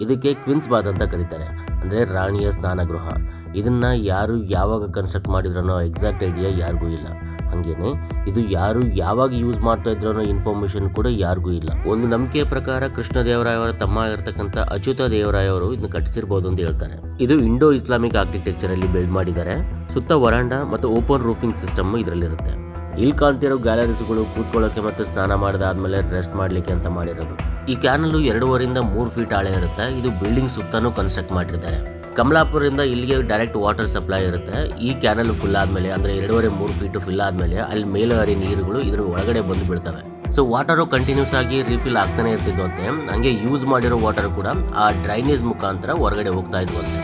ಇದಕ್ಕೆ ಕ್ವಿನ್ಸ್ ಬಾತ್ ಅಂತ ಕರೀತಾರೆ, ಅಂದರೆ ರಾಣಿಯ ಸ್ನಾನಗೃಹ. ಇದನ್ನು ಯಾರು ಯಾವಾಗ ಕನ್ಸ್ಟ್ರಕ್ಟ್ ಮಾಡಿದ್ರೋ ಎಕ್ಸಾಕ್ಟ್ ಐಡಿಯಾ ಯಾರಿಗೂ ಇಲ್ಲ. ಹಾಗೇನೆ ಇದು ಯಾರು ಯಾವಾಗ ಯೂಸ್ ಮಾಡ್ತಾ ಇದ್ರೋ ಇನ್ಫಾರ್ಮೇಷನ್ ಕೂಡ ಯಾರಿಗೂ ಇಲ್ಲ. ಒಂದು ನಂಬಿಕೆಯ ಪ್ರಕಾರ ಕೃಷ್ಣದೇವರಾಯ ಅವರ ತಮ್ಮ ಆಗಿರ್ತಕ್ಕಂಥ ಅಚ್ಯುತ ದೇವರಾಯ ಅವರು ಇದನ್ನು ಕಟ್ಟಿಸಿರ್ಬೋದು ಅಂತ ಹೇಳ್ತಾರೆ. ಇದು ಇಂಡೋ ಇಸ್ಲಾಮಿಕ್ ಆರ್ಕಿಟೆಕ್ಚರ್ ಅಲ್ಲಿ ಬಿಲ್ಡ್ ಮಾಡಿದ್ದಾರೆ. ಸುತ್ತ ವರಾಂಡ ಮತ್ತು ಓಪನ್ ರೂಫಿಂಗ್ ಸಿಸ್ಟಮ್ ಇದರಲ್ಲಿರುತ್ತೆ. ಇಲ್ಲಿ ಕಾಣ್ತಿರೋ ಗ್ಯಾಲರೀಸ್ಗಳು ಕೂತ್ಕೊಳ್ಳೋಕೆ ಮತ್ತು ಸ್ನಾನ ಮಾಡಿದಾದ್ಮೇಲೆ ರೆಸ್ಟ್ ಮಾಡಲಿಕ್ಕೆ ಅಂತ ಮಾಡಿರೋದು. ಈ ಕ್ಯಾನಲ್ 2.5 3 ಫೀಟ್ ಆಳ ಇರುತ್ತೆ. ಇದು ಬಿಲ್ಡಿಂಗ್ ಸುತ್ತಾನು ಕನ್ಸ್ಟ್ರಕ್ಟ್ ಮಾಡಿರ್ತಾರೆ. ಕಮಲಾಪುರದಿಂದ ಇಲ್ಲಿಗೆ ಡೈರೆಕ್ಟ್ ವಾಟರ್ ಸಪ್ಲೈ ಇರುತ್ತೆ. ಈ ಕ್ಯಾನಲ್ ಫುಲ್ ಆದ್ಮೇಲೆ ಅಂದ್ರೆ 2.5-3 ಫೀಟ್ ಫಿಲ್ ಆದ್ಮೇಲೆ ಅಲ್ಲಿ ಮೇಲೆ ಹರಿ ನೀರುಗಳು ಇದ್ರ ಒಳಗಡೆ ಬಂದು ಬೀಳ್ತವೆ. ಸೊ ವಾಟರ್ ಕಂಟಿನ್ಯೂಸ್ ಆಗಿ ರೀಫಿಲ್ ಆಗ್ತಾನೆ ಇರ್ತಿದ್ವಂತೆ. ಹಂಗೆ ಯೂಸ್ ಮಾಡಿರೋ ವಾಟರ್ ಕೂಡ ಆ ಡ್ರೈನೇಜ್ ಮುಖಾಂತರ ಹೊರಗಡೆ ಹೋಗ್ತಾ ಇದ್ವಂತೆ.